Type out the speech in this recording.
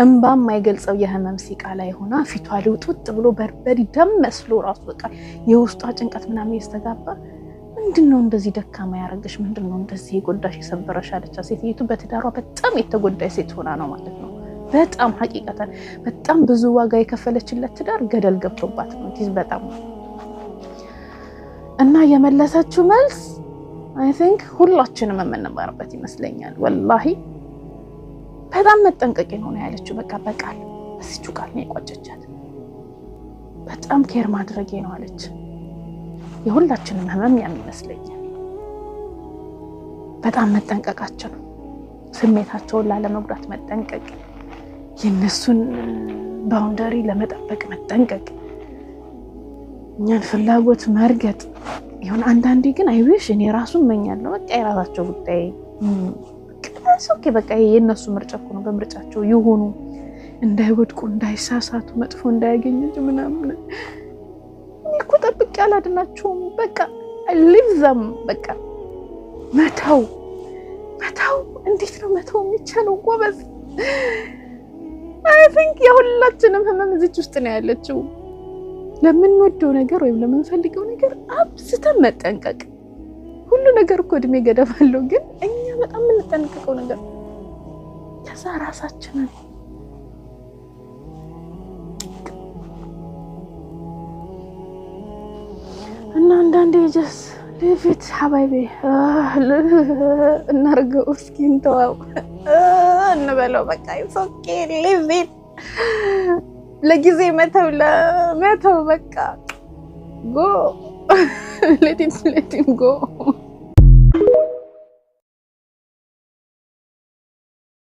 እንባም ማይገልጸው የህመም ሲቃ ላይ ሆና ፊቷ ልውጥውጥ ብሎ በርበሪ ደም መስሎ ራሱ በቃ የውስጧ ጭንቀት ምናምን ያስተጋባ ምንድነው እንደዚህ ደካማ ያረግሽ ምንድነው እንደዚህ የጎዳሽ የሰበረሽ አለቻ ሴትይቱ በትዳሯ በጣም የተጎዳይ ሴት ሆና ነው ማለት ነው በጣም ሐቂቀታን በጣም ብዙ ዋጋ የከፈለችለት ትዳር ገደል ገብቶባት ነው ዲስ በጣም እና የመለሰችው መልስ I think ሁላችንም የምንማርበት ይመስለኛል ወላሂ በጣም መጠንቀቂ ነው ያለችው በቃ በቃል እዚቹ ቃል ነው የቋጨቻት በጣም ኬር ማድረጌ ነው አለች የሁላችንም ህመም ይመስለኛል በጣም መጠንቀቃቸው ስሜታቸውን ላለመጉዳት መጠንቀቅ የነሱን ባውንደሪ ለመጠበቅ መጠንቀቅ እኛን ፍላጎት መርገጥ ይሁን አንዳንዴ ግን አይዊሽ እኔ ራሱን መኛለሁ በቃ የራሳቸው ጉዳይ ኦኬ በቃ የነሱ ምርጫ ነው በምርጫቸው ይሁኑ እንዳይወድቁ እንዳይሳሳቱ መጥፎ እንዳያገኙ ምናምን እኮ ጠብቅ ያላድናቸው በቃ live them በቃ መተው እንዴት ነው መተው የሚቻለው ጎበዝ I think የሁላችንም ህመም እዚህ ውስጥ ነው ያለችው ለምንወደው ነገር ወይም ለምንፈልገው ነገር አብዝተን መጠንቀቅ ሁሉ ነገር እኮ እድሜ ገደብ አለው ግን እኛ በጣም የምንጠነቀቀው ነገር ከዛ ራሳችንን እና አንዳንዴ just leave it ሐባይቤ እናርገው እስኪ እንተዋው እንበለው በቃ it's okay leave it ለጊዜ መተው በቃ go let him go